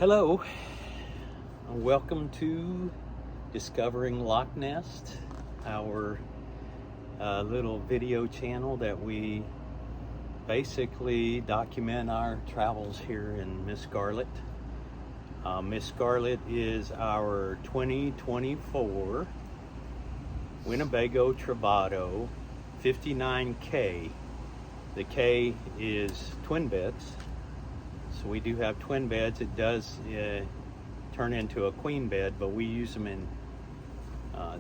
Hello, welcome to Discovering Loch Ness, our little video channel that we basically document our travels here in Miss Scarlett. Miss Scarlett is our 2024 Winnebago Travado 59K. The K is twin beds. So we do have twin beds. It does turn into a queen bed, but we use them in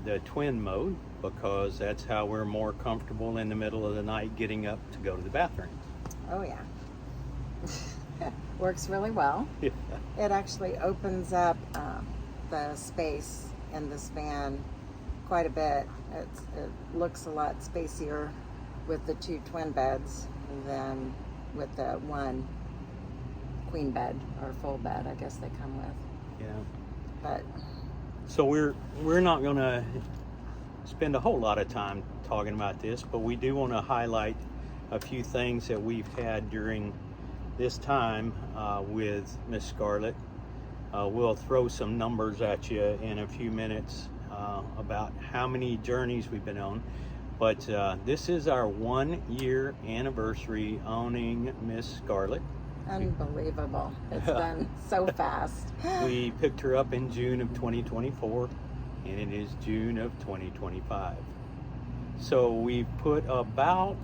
the twin mode because that's how we're more comfortable in the middle of the night getting up to go to the bathroom. Oh yeah. Works really well. Yeah. It actually opens up the space in this van quite a bit. It looks a lot spacier with the two twin beds than with the one queen bed or full bed, I guess they come with. Yeah. But so we're not going to spend a whole lot of time talking about this, but we do want to highlight a few things that we've had during this time with Miss Scarlett. We'll throw some numbers at you in a few minutes about how many journeys we've been on. But this is our 1 year anniversary owning Miss Scarlett. unbelievable. It's been so fast. We picked her up in June of 2024, and it is June of 2025. So we put about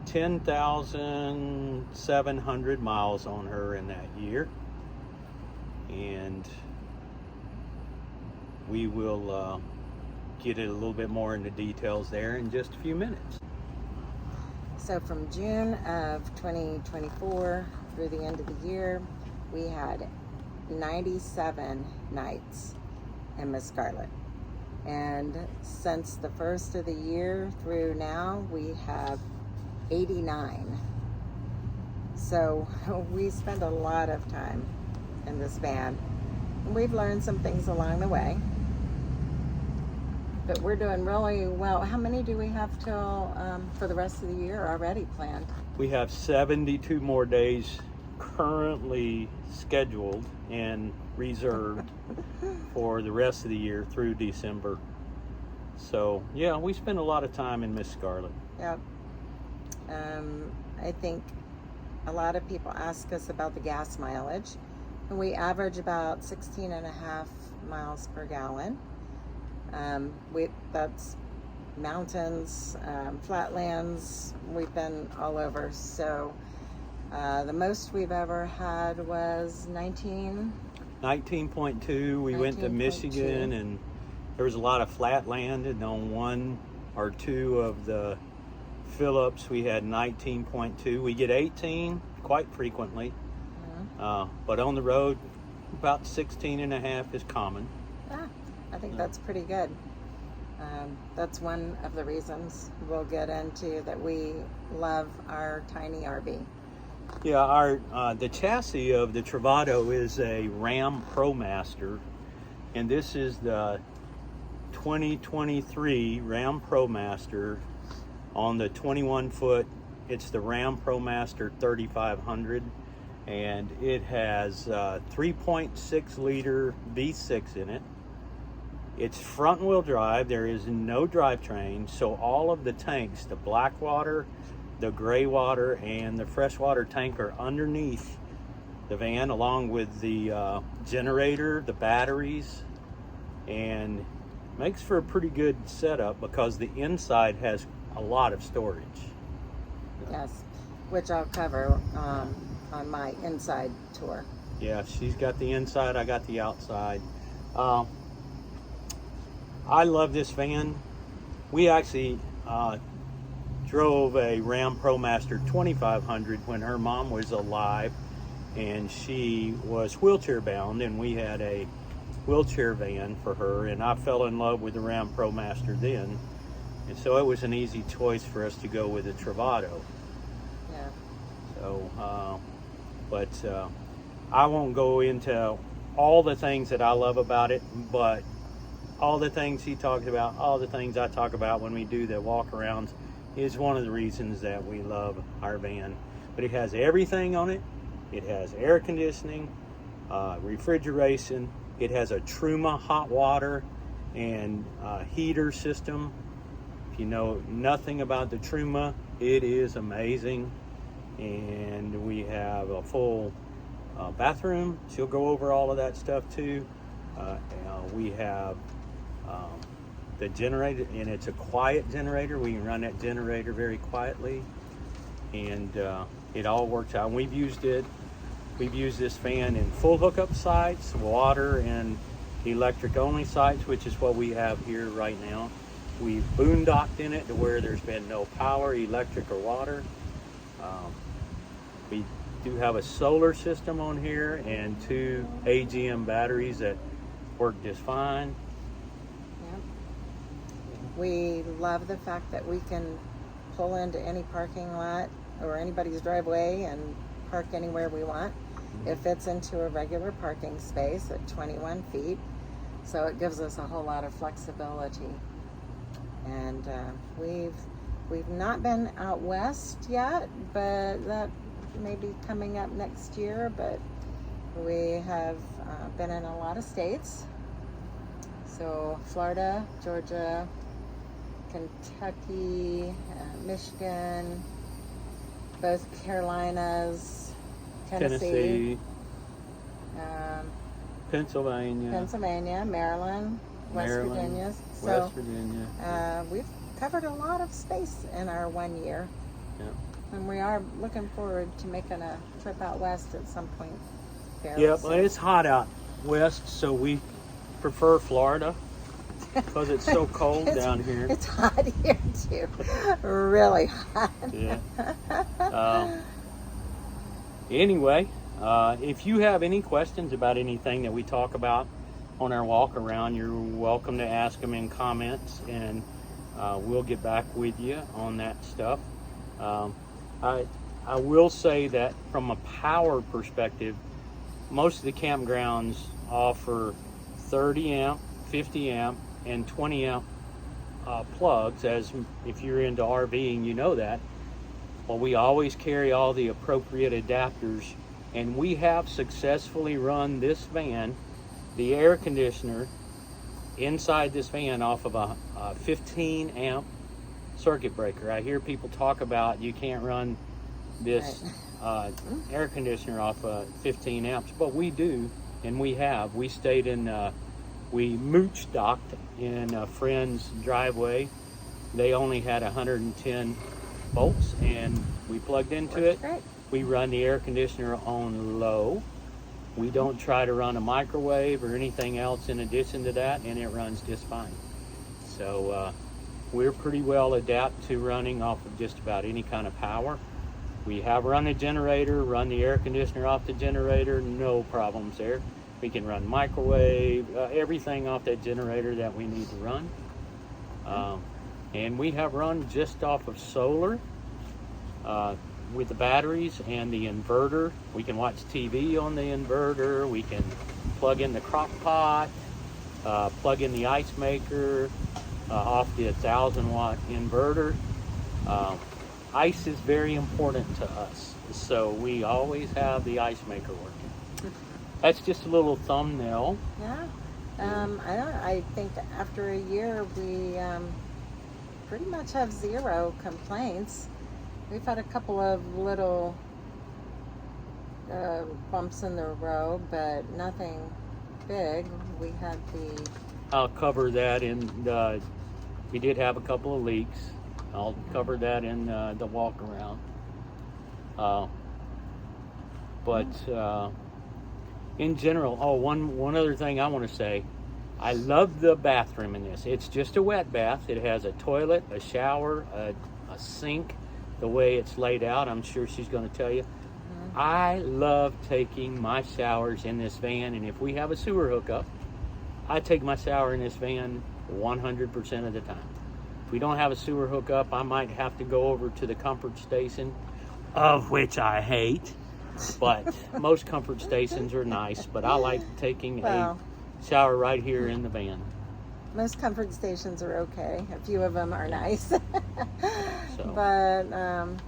10,700 miles on her in that year, and we will get it a little bit more into details there in just a few minutes. So from June of 2024 through the end of the year, we had 97 nights in Miss Scarlett. And since the first of the year through now, we have 89. So we spend a lot of time in this van. And we've learned some things along the way. But we're doing really well. How many do we have till for the rest of the year already planned? We have 72 more days currently scheduled and reserved for the rest of the year through December. So yeah, we spend a lot of time in Miss Scarlett. Yep. I think a lot of people ask us about the gas mileage, and we average about 16.5 miles per gallon. That's mountains, flatlands. We've been all over. So the most we've ever had was 19.2. We went to Michigan, and there was a lot of flat land, and on one or two of the fill-ups we had 19.2. We get 18 quite frequently, but on the road about 16.5 is common. I think that's pretty good. That's one of the reasons we'll get into that we love our tiny RV. Yeah, the chassis of the Travado is a Ram ProMaster, and this is the 2023 Ram ProMaster on the 21-foot. It's the Ram ProMaster 3500, and it has 3.6 liter V6 in it. It's front wheel drive. There is no drivetrain, so all of the tanks, the black water, the gray water, and the freshwater tank are underneath the van, along with the generator, the batteries, and makes for a pretty good setup because the inside has a lot of storage. Yes, which I'll cover on my inside tour. Yeah, she's got the inside, I got the outside. I love this van. We actually drove a Ram ProMaster 2500 when her mom was alive, and she was wheelchair bound, and we had a wheelchair van for her, and I fell in love with the Ram ProMaster then, and so it was an easy choice for us to go with the Travado. Yeah. So but I won't go into all the things that I love about it, but all the things he talked about, all the things I talk about when we do the walk-arounds is one of the reasons that we love our van. But it has everything on it. It has air conditioning, refrigeration. It has a Truma hot water and heater system. If you know nothing about the Truma, it is amazing. And we have a full bathroom. She'll go over all of that stuff too. We have the generator, and it's a quiet generator. We can run that generator very quietly, and it all works out. And we've used this fan in full hookup sites, water and electric only sites, which is what we have here right now. We've boondocked in it to where there's been no power, electric or water. We do have a solar system on here and 2 AGM batteries that work just fine. Yep. We love the fact that we can pull into any parking lot or anybody's driveway and park anywhere we want. It fits into a regular parking space at 21 feet, so it gives us a whole lot of flexibility. And we've not been out west yet, but that may be coming up next year. But we have been in a lot of states, so Florida, Georgia, Kentucky, Michigan, both Carolinas, Tennessee, Pennsylvania, Maryland, West Virginia. So, we've covered a lot of space in our 1 year. Yeah. And we are looking forward to making a trip out west at some point. Yeah, well, it's hot out west, so we prefer Florida because it's so cold down here. It's hot here too. Really hot. Yeah. Anyway, if you have any questions about anything that we talk about on our walk around, you're welcome to ask them in comments, and we'll get back with you on that stuff. I will say that from a power perspective, most of the campgrounds offer 30 amp, 50 amp, and 20 amp plugs. As if you're into RVing, you know that. Well, we always carry all the appropriate adapters, and we have successfully run this van, the air conditioner inside this van, off of a 15 amp circuit breaker. I hear people talk about you can't run this air conditioner off 15 amps, but we do, and we have. We stayed in, we mooch docked in a friend's driveway. They only had 110 volts, and we plugged into it. Great. We run the air conditioner on low. We don't try to run a microwave or anything else in addition to that, and it runs just fine. So we're pretty well adapt to running off of just about any kind of power. We have run a generator, run the air conditioner off the generator, no problems there. We can run microwave, everything off that generator that we need to run. And we have run just off of solar with the batteries and the inverter. We can watch TV on the inverter. We can plug in the crock pot, plug in the ice maker off the 1,000-watt inverter. Ice is very important to us, so we always have the ice maker working. That's just a little thumbnail. Yeah. I think after a year we pretty much have zero complaints. We've had a couple of little bumps in the road, but nothing big. We had the... I'll cover that in we did have a couple of leaks. I'll cover that in the walk around. But in general, one other thing I want to say, I love the bathroom in this. It's just a wet bath. It has a toilet, a shower, a sink, the way it's laid out. I'm sure she's going to tell you. I love taking my showers in this van, and if we have a sewer hookup, I take my shower in this van 100% of the time. If we don't have a sewer hookup, I might have to go over to the comfort station, of which I hate, but most comfort stations are nice, but I like taking a shower right here in the van. Most comfort stations are okay. A few of them are nice. So. But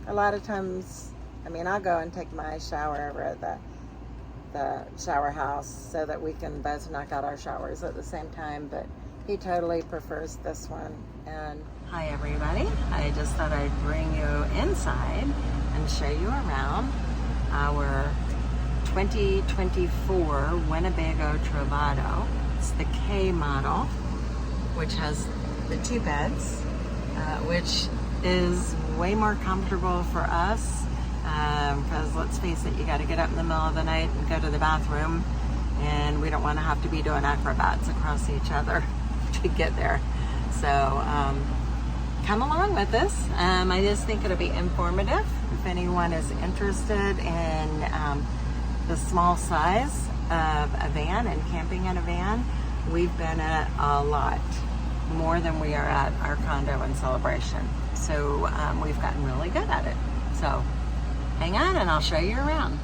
a lot of times, I mean, I'll go and take my shower over at the the shower house so that we can both knock out our showers at the same time, but he totally prefers this one. And hi everybody, I just thought I'd bring you inside and show you around our 2024 Winnebago Travado. It's the K model, which has the 2 beds, which is way more comfortable for us, because let's face it, you got to get up in the middle of the night and go to the bathroom, and we don't want to have to be doing acrobats across each other to get there. So come along with us. I just think it'll be informative if anyone is interested in the small size of a van and camping in a van. We've been at a lot more than we are at our condo in Celebration. So we've gotten really good at it. So hang on and I'll show you around.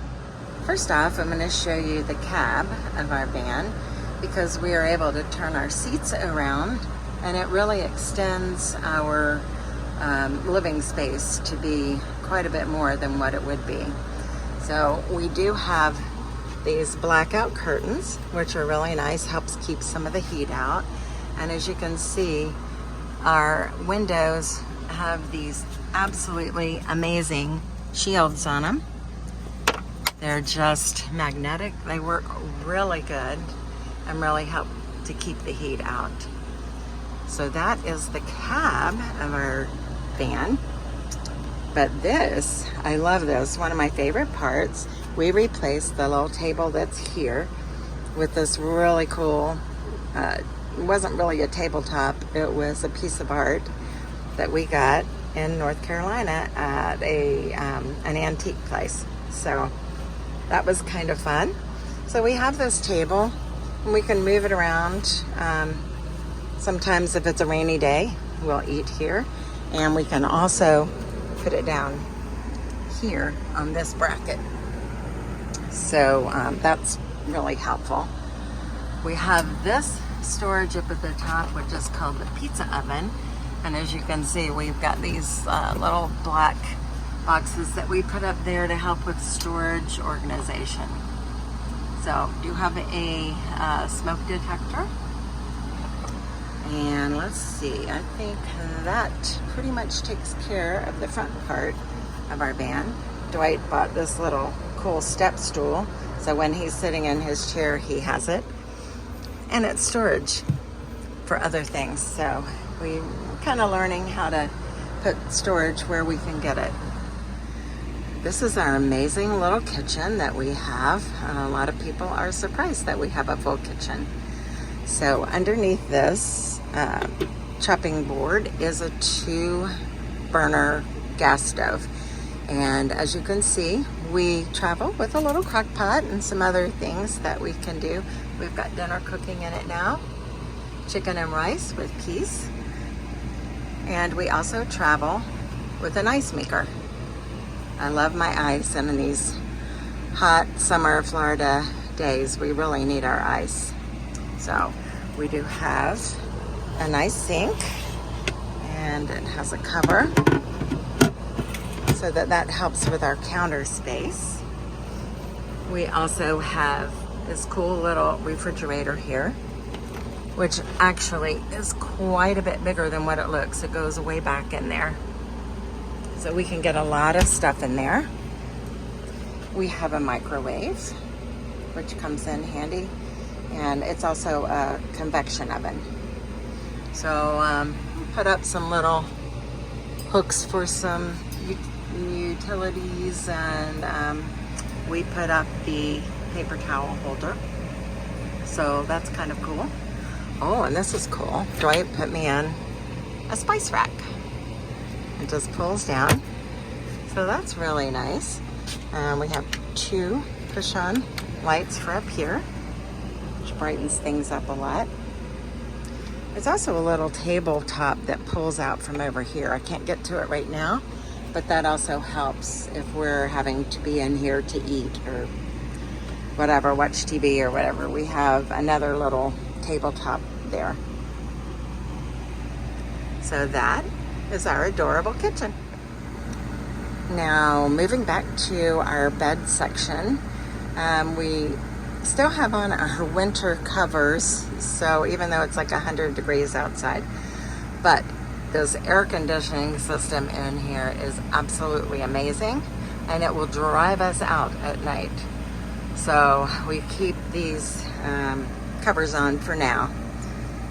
First off, I'm going to show you the cab of our van, because we are able to turn our seats around, and it really extends our living space to be quite a bit more than what it would be. So we do have these blackout curtains, which are really nice, helps keep some of the heat out. And as you can see, our windows have these absolutely amazing shields on them. They're just magnetic. They work really good and really help to keep the heat out. So that is the cab of our van. But this, I love this, one of my favorite parts. We replaced the little table that's here with this really cool, it wasn't really a tabletop, it was a piece of art that we got in North Carolina at an antique place. So that was kind of fun. So we have this table and we can move it around. Sometimes if it's a rainy day, we'll eat here, and we can also put it down here on this bracket. So that's really helpful. We have this storage up at the top, which is called the pizza oven. And as you can see, we've got these little black boxes that we put up there to help with storage organization. So do have a smoke detector. And let's see, I think that pretty much takes care of the front part of our van. Dwight bought this little cool step stool, so when he's sitting in his chair, he has it. And it's storage for other things, so we're kind of learning how to put storage where we can get it. This is our amazing little kitchen that we have. A lot of people are surprised that we have a full kitchen. So underneath this chopping board is a 2-burner gas stove. And as you can see, we travel with a little crock pot and some other things that we can do. We've got dinner cooking in it now, chicken and rice with peas. And we also travel with an ice maker. I love my ice, and in these hot summer Florida days, we really need our ice. So we do have a nice sink, and it has a cover so that helps with our counter space. We also have this cool little refrigerator here, which actually is quite a bit bigger than what it looks. It goes way back in there. So we can get a lot of stuff in there. We have a microwave, which comes in handy, and it's also a convection oven. So put up some little hooks for some utilities, and we put up the paper towel holder. So that's kind of cool. Oh, and this is cool. Dwight put me in a spice rack. It just pulls down. So that's really nice. We have 2 push-on lights for up here, which brightens things up a lot. There's also a little tabletop that pulls out from over here. I can't get to it right now, but that also helps if we're having to be in here to eat or whatever, watch TV or whatever. We have another little tabletop there. So that is our adorable kitchen. Now, moving back to our bed section, We still have on our winter covers, so even though it's like 100 degrees outside, but this air conditioning system in here is absolutely amazing, and it will drive us out at night. So we keep these covers on for now,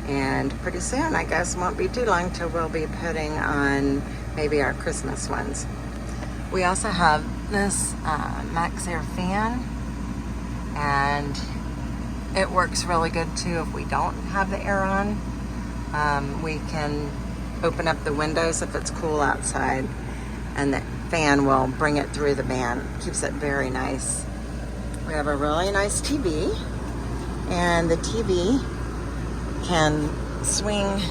and pretty soon, I guess, won't be too long till we'll be putting on maybe our Christmas ones. We also have this Max Air fan, and it works really good too if we don't have the air on. We can open up the windows if it's cool outside, and the fan will bring it through the van. Keeps it very nice. We have a really nice TV, and the TV can swing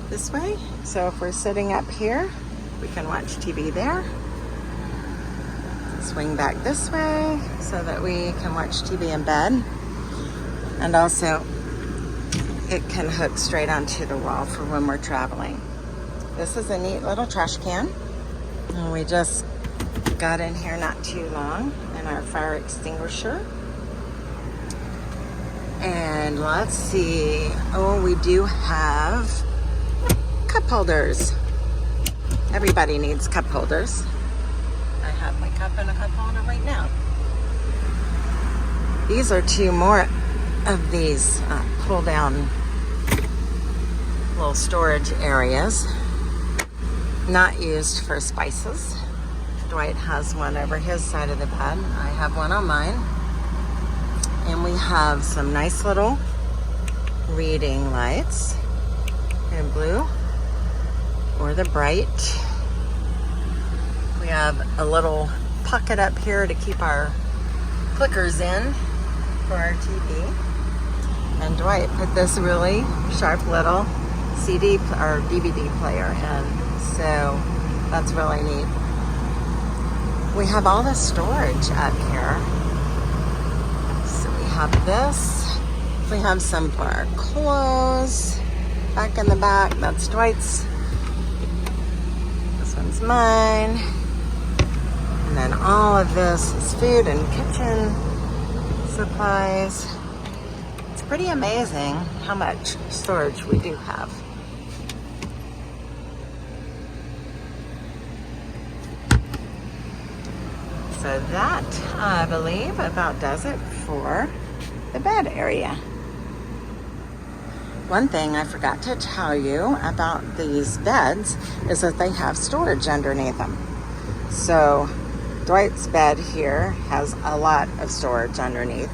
this way. So if we're sitting up here, we can watch TV there. Swing back this way so that we can watch TV in bed. And also, it can hook straight onto the wall for when we're traveling. This is a neat little trash can. And we just got in here not too long, in our fire extinguisher. And let's see. Oh, we do have cup holders. Everybody needs cup holders. I have my cup and a cup holder right now. These are two more of these pull down little storage areas, not used for spices. Dwight has one over his side of the bed. I have one on mine. And we have some nice little reading lights in blue or the bright. We have a little pocket up here to keep our clickers in for our TV. And Dwight put this really sharp little CD or DVD player in, so that's really neat. We have all the storage up here. So we have this. We have some for our clothes back in the back. That's Dwight's. This one's mine. And then all of this is food and kitchen supplies. It's pretty amazing how much storage we do have. So that, I believe, about does it for the bed area. One thing I forgot to tell you about these beds is that they have storage underneath them. So Dwight's bed here has a lot of storage underneath.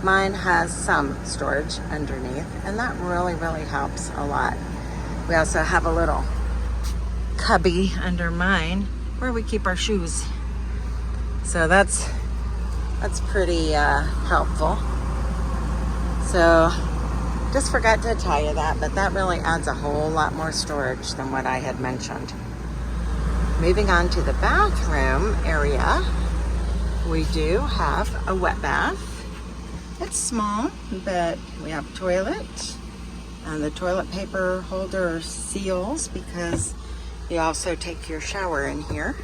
Mine has some storage underneath, and that really, really helps a lot. We also have a little cubby under mine where we keep our shoes. So that's pretty helpful. So just forgot to tell you that, but that really adds a whole lot more storage than what I had mentioned. Moving on to the bathroom area, we do have a wet bath. It's small, but we have a toilet, and the toilet paper holder seals because you also take your shower in here.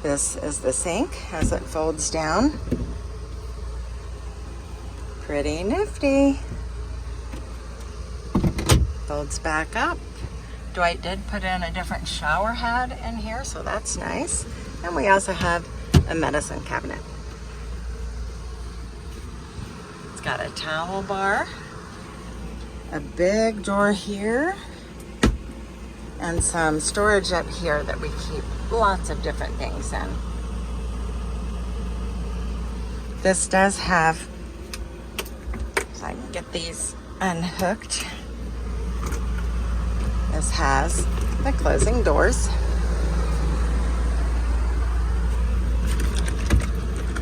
This is the sink as it folds down. Pretty nifty. Folds back up. Dwight did put in a different shower head in here, so that's nice. And we also have a medicine cabinet. It's got a towel bar, a big drawer here, and some storage up here that we keep lots of different things in. This does have, so I can get these unhooked. This has the closing doors.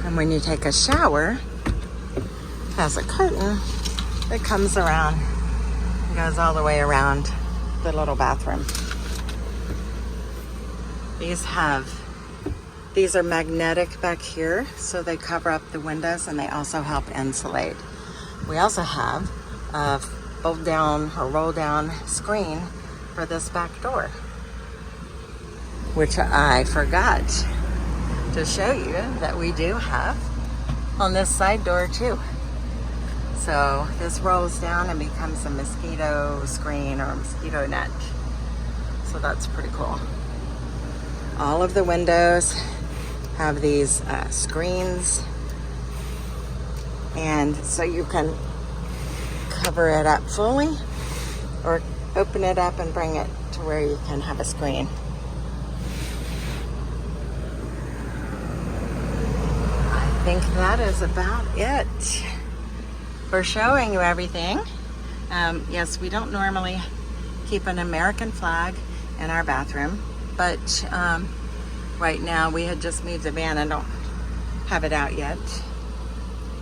And when you take a shower, it has a curtain that comes around and goes all the way around the little bathroom. These are magnetic back here, so they cover up the windows and they also help insulate. We also have a fold down or roll down screen for this back door, which I forgot to show you that we do have on this side door too. So this rolls down and becomes a mosquito screen or a mosquito net. So that's pretty cool. All of the windows have these screens, and so you can cover it up fully or open it up and bring it to where you can have a screen. I think that is about it for showing you everything. Yes, we don't normally keep an American flag in our bathroom, but right now we had just moved the van and don't have it out yet.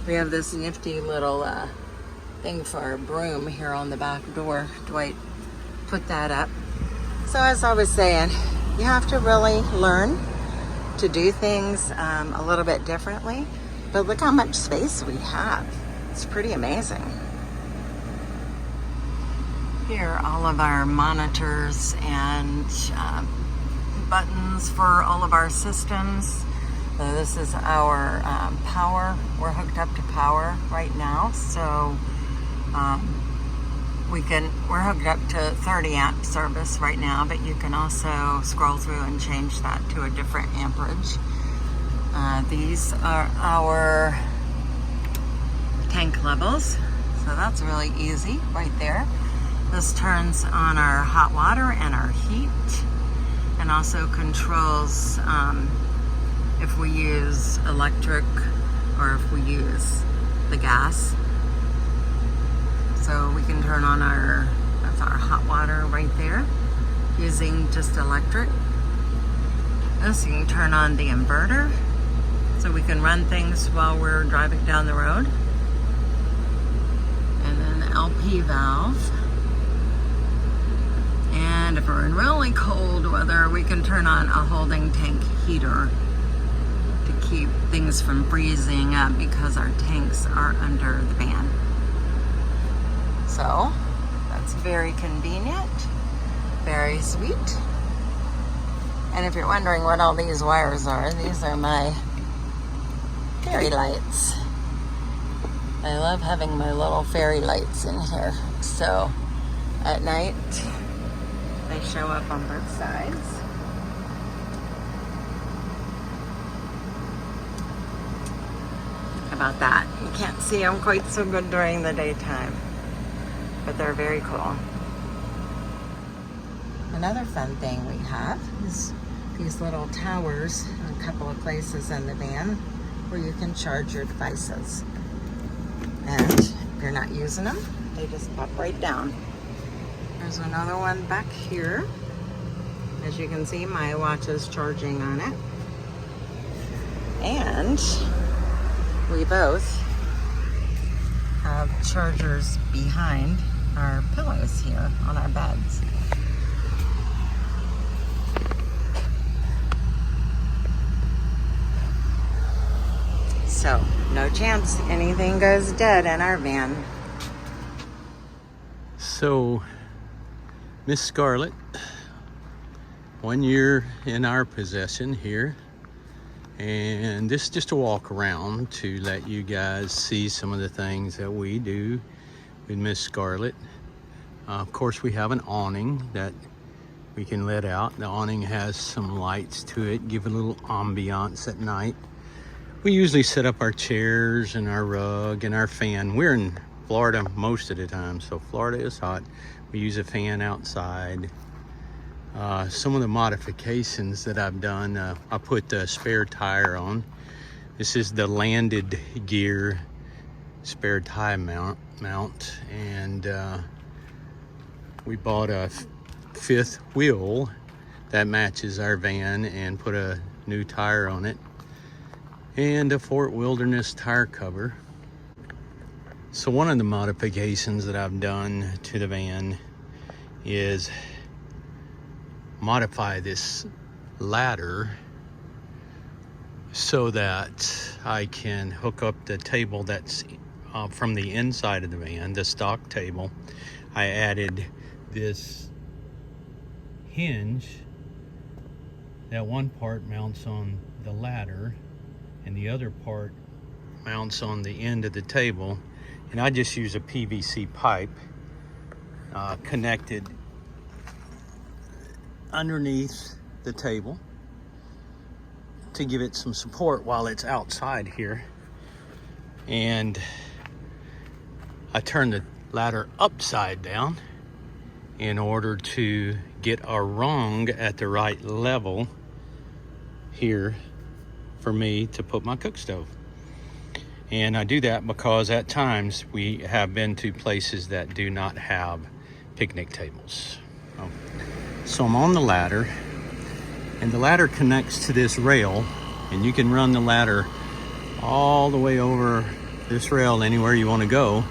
We have this nifty little thing for a broom here on the back door. Dwight put that up. So as I was saying, you have to really learn to do things a little bit differently, but look how much space we have. It's pretty amazing. Here are all of our monitors and buttons for all of our systems. This is our power. We're hooked up to power right now, so we're hooked up to 30 amp service right now, but you can also scroll through and change that to a different amperage. These are our tank levels, so that's really easy right there. This turns on our hot water and our heat, and also controls if we use electric or if we use the gas. So we can turn on that's our hot water right there using just electric. This, you can turn on the inverter so we can run things while we're driving down the road. And then the LP valve. And if we're in really cold weather, we can turn on a holding tank heater to keep things from freezing up because our tanks are under the van. So that's very convenient, very sweet. And if you're wondering what all these wires are, these are my fairy lights. I love having my little fairy lights in here. So at night, they show up on both sides. How about that? You can't see them quite so good during the daytime, but they're very cool. Another fun thing we have is these little towers in a couple of places in the van where you can charge your devices. And if you're not using them, they just pop right down. There's another one back here. As you can see, my watch is charging on it. And we both have chargers behind our pillows here on our beds. So, no chance anything goes dead in our van. So, Miss Scarlett, 1 year in our possession here, and this is just a walk around to let you guys see some of the things that we do with Miss Scarlett. Of course, we have an awning that we can let out. The awning has some lights to it, give a little ambiance at night. We usually set up our chairs and our rug and our fan. We're in Florida most of the time, so Florida is hot. We use a fan outside. Some of the modifications that I've done, I put the spare tire on. This is the landed gear spare tire mount, and we bought a fifth wheel that matches our van and put a new tire on it, and a Fort Wilderness tire cover. So one of the modifications that I've done to the van is modify this ladder so that I can hook up the table that's from the inside of the van, the stock table. I added this hinge that one part mounts on the ladder and the other part mounts on the end of the table. And I just use a PVC pipe connected underneath the table to give it some support while it's outside here. And I turn the ladder upside down in order to get our rung at the right level here for me to put my cook stove. And I do that because at times we have been to places that do not have picnic tables. So I'm on the ladder, and the ladder connects to this rail, and you can run the ladder all the way over this rail anywhere you want to go.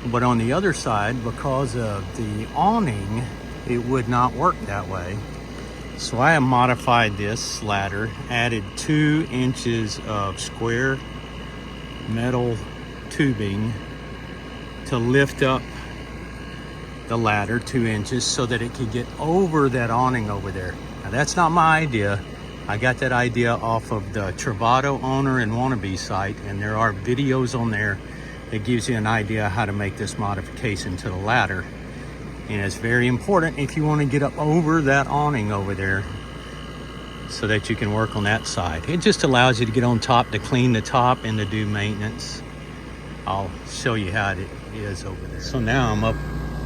But on the other side, because of the awning, it would not work that way. So I have modified this ladder, added 2 inches of square metal tubing to lift up the ladder 2 inches so that it could get over that awning over there. Now that's not my idea. I got that idea off of the Travado Owner and Wannabe site, and there are videos on there that gives you an idea how to make this modification to the ladder. And it's very important if you want to get up over that awning over there so that you can work on that side. It just allows you to get on top to clean the top and to do maintenance. I'll show you how it is over there. So now I'm up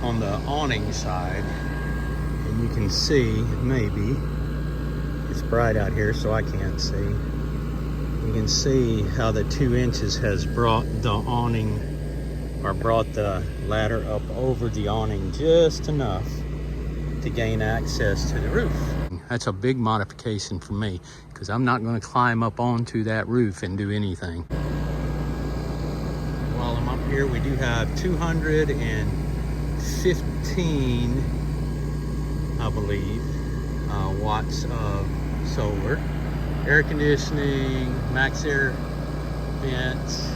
on the awning side, and you can see, maybe, it's bright out here so I can't see. You can see how the 2 inches has brought the awning, or brought the ladder up over the awning just enough to gain access to the roof. That's a big modification for me, because I'm not going to climb up onto that roof and do anything. While I'm up here, we do have 215, I believe, watts of solar. Air conditioning, max air vents,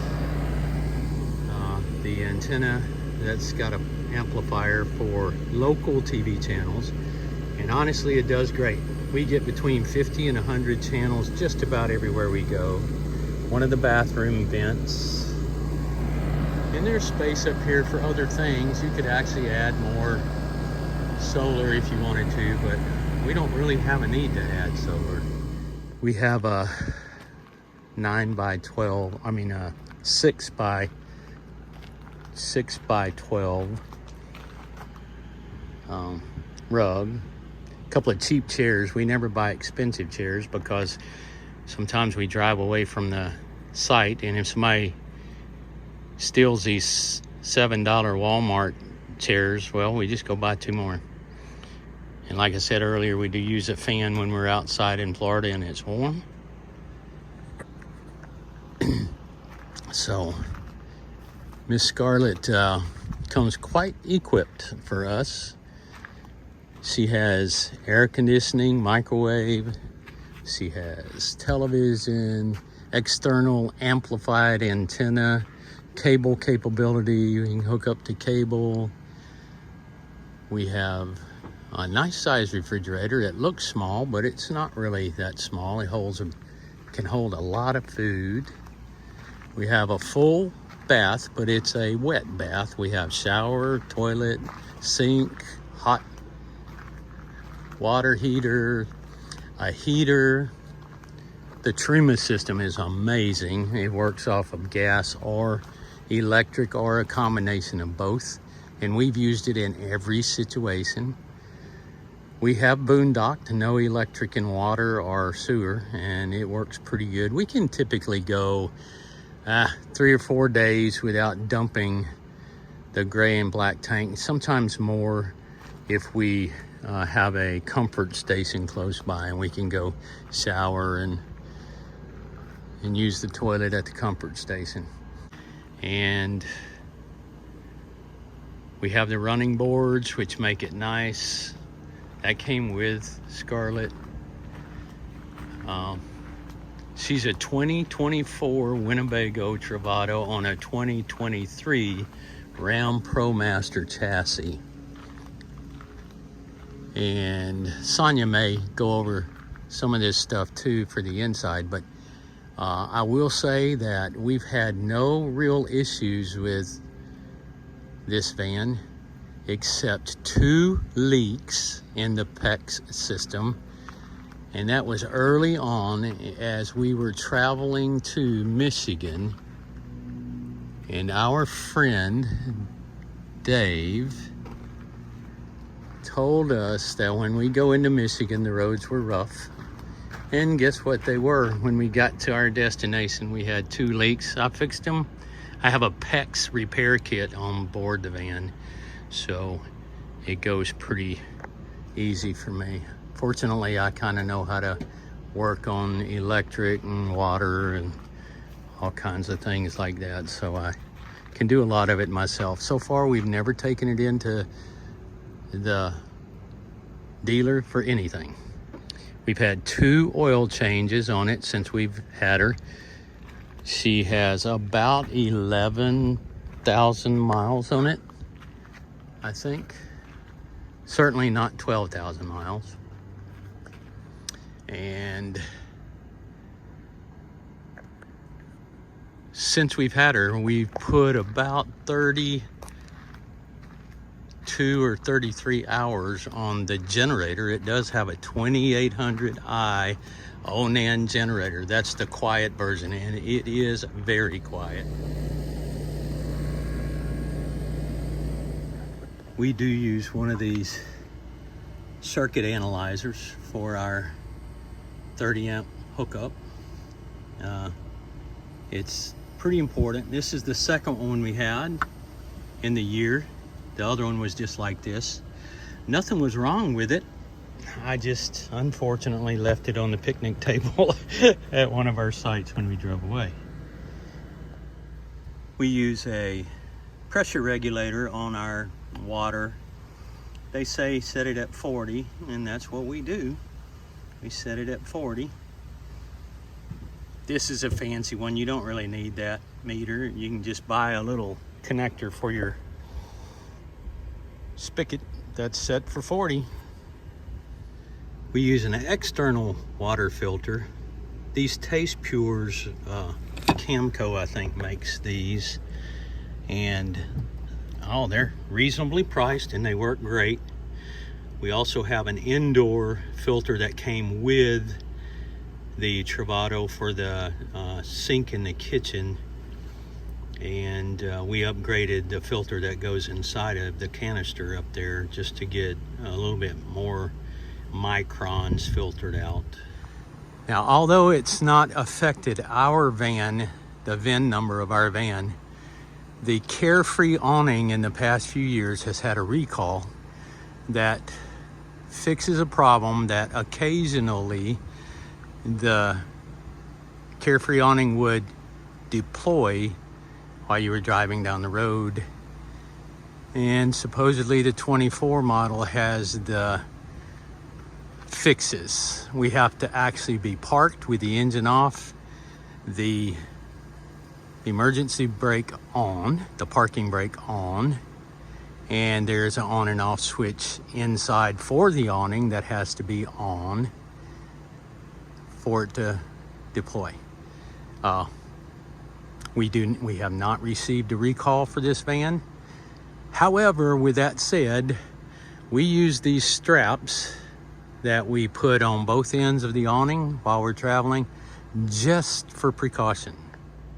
the antenna that's got an amplifier for local TV channels, and honestly it does great. We get between 50 and 100 channels just about everywhere we go. One of the bathroom vents, and there's space up here for other things. You could actually add more solar if you wanted to, but we don't really have a need to add solar. We have a 6 by 12 rug. A couple of cheap chairs. We never buy expensive chairs because sometimes we drive away from the site, and if somebody steals these $7 Walmart chairs, well, we just go buy 2 more. And like I said earlier, we do use a fan when we're outside in Florida and it's warm. So Miss Scarlett comes quite equipped for us. She has air conditioning, microwave. She has television, external amplified antenna, cable capability. You can hook up to cable. We have a nice size refrigerator. It looks small, but it's not really that small. It can hold a lot of food. We have a full bath, but it's a wet bath. We have shower, toilet, sink, hot water heater, a heater. The Nautilus system is amazing. It works off of gas or electric or a combination of both, and we've used it in every situation. We have boondocked, no electric and water or sewer, and it works pretty good. We can typically go 3 or 4 days without dumping the gray and black tank, sometimes more if we have a comfort station close by and we can go shower and use the toilet at the comfort station. And we have the running boards, which make it nice. That came with Scarlett. She's a 2024 Winnebago Travado on a 2023 Ram ProMaster chassis. And Sonia may go over some of this stuff too for the inside, but I will say that we've had no real issues with this van except 2 leaks in the PEX system, and that was early on as we were traveling to Michigan, and our friend Dave told us that when we go into Michigan the roads were rough. And guess what they were? When we got to our destination, we had 2 leaks. I fixed them. I have a PEX repair kit on board the van, so it goes pretty easy for me. Fortunately, I kind of know how to work on electric and water and all kinds of things like that, so I can do a lot of it myself. So far, we've never taken it into the dealer for anything. We've had 2 oil changes on it since we've had her. She has about 11,000 miles on it, I think. Certainly not 12,000 miles. And since we've had her, we've put about 32 or 33 hours on the generator. It does have a 2800i Onan generator. That's the quiet version, and it is very quiet. We do use one of these circuit analyzers for our 30 amp hookup. It's pretty important. This is the second one we had in the year. The other one was just like this. Nothing was wrong with it. I just unfortunately left it on the picnic table at one of our sites when we drove away. We use a pressure regulator on our water. They say set it at 40, and that's what we do. We set it at 40. This is a fancy one. You don't really need that meter. You can just buy a little connector for your spigot that's set for 40. We use an external water filter. These Taste Pures, Camco I think makes these, and oh, they're reasonably priced and they work great. We also have an indoor filter that came with the Travato for the sink in the kitchen, and we upgraded the filter that goes inside of the canister up there just to get a little bit more microns filtered out. Now, although it's not affected our van, the VIN number of our van, the Carefree Awning in the past few years has had a recall that fixes a problem that occasionally the Carefree Awning would deploy while you were driving down the road. And supposedly the 24 model has the fixes. We have to actually be parked with the engine off, the emergency brake on, the parking brake on, and there's an on and off switch inside for the awning that has to be on for it to deploy. We have not received a recall for this van. However, with that said, we use these straps that we put on both ends of the awning while we're traveling, just for precaution.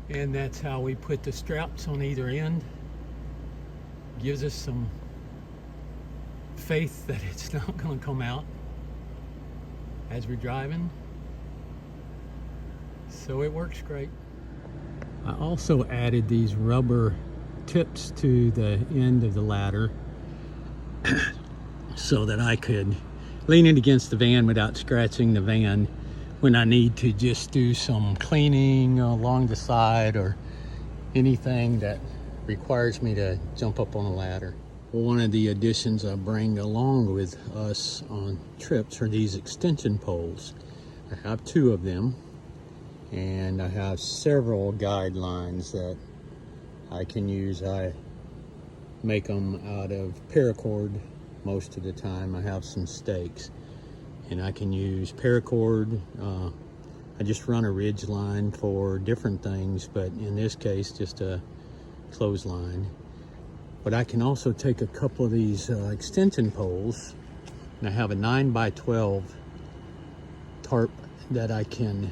And that's how we put the straps on either end. Gives us some faith that it's not going to come out as we're driving. So it works great. I also added these rubber tips to the end of the ladder so that I could lean it against the van without scratching the van when I need to just do some cleaning along the side or anything that requires me to jump up on a ladder. One of the additions I bring along with us on trips are these extension poles. I have 2 of them, and I have several guidelines that I can use. I make them out of paracord most of the time. I have some stakes, and I can use paracord. I just run a ridge line for different things, but in this case just a clothesline. But I can also take a couple of these extension poles, and I have a 9x12 tarp that I can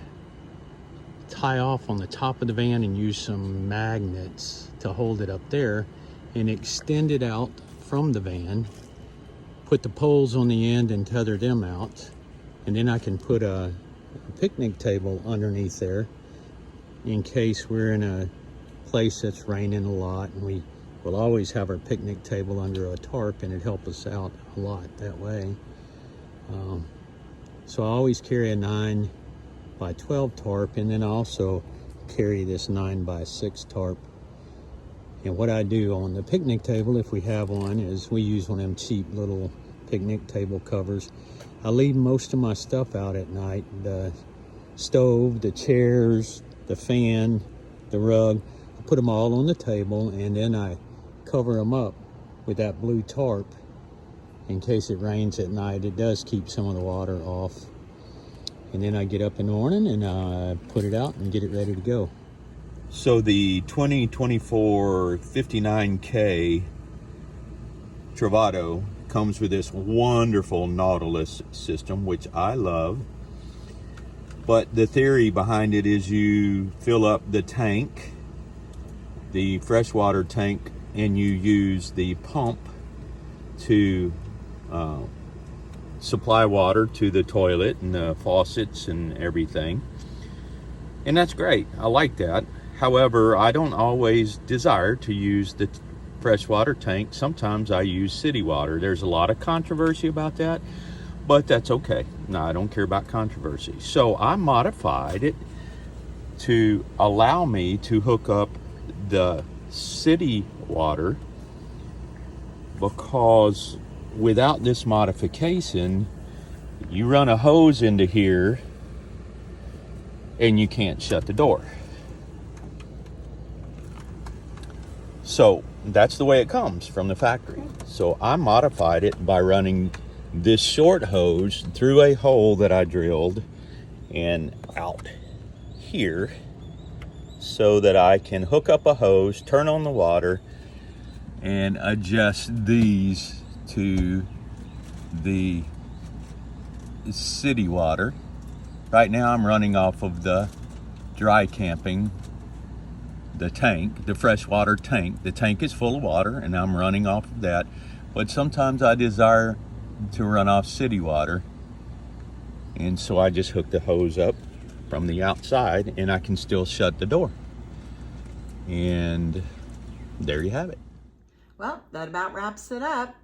tie off on the top of the van and use some magnets to hold it up there and extend it out from the van, put the poles on the end and tether them out, and then I can put a picnic table underneath there in case we're in a place that's raining a lot, and we will always have our picnic table under a tarp, and it helps us out a lot that way. So I always carry a 9x12 tarp, and then I also carry this 9x6 tarp. And what I do on the picnic table, if we have one, is we use one of them cheap little picnic table covers. I leave most of my stuff out at night, the stove, the chairs, the fan, the rug. I put them all on the table, and then I cover them up with that blue tarp in case it rains at night. It does keep some of the water off. And then I get up in the morning and I put it out and get it ready to go. So the 2024 59K Travado comes with this wonderful Nautilus system, which I love. But the theory behind it is you fill up the tank, the freshwater tank, and you use the pump to supply water to the toilet and the faucets and everything. And that's great. I like that. However, I don't always desire to use the freshwater tank. Sometimes I use city water. There's a lot of controversy about that, but that's okay. No, I don't care about controversy. So I modified it to allow me to hook up the city water, because without this modification, you run a hose into here and you can't shut the door. So that's the way it comes from the factory. So I modified it by running this short hose through a hole that I drilled and out here, so that I can hook up a hose, turn on the water, and adjust these to the city water. Right now I'm running off of the dry camping, the tank, the freshwater tank. The tank is full of water and I'm running off of that. But sometimes I desire to run off city water, and so I just hook the hose up from the outside and I can still shut the door. And there you have it. Well, that about wraps it up.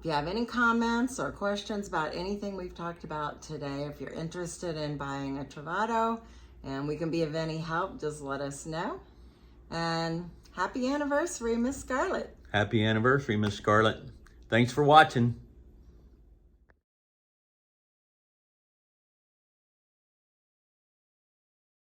If you have any comments or questions about anything we've talked about today, if you're interested in buying a Travado and we can be of any help, just let us know. And happy anniversary, Miss Scarlett. Happy anniversary, Miss Scarlett. Thanks for watching.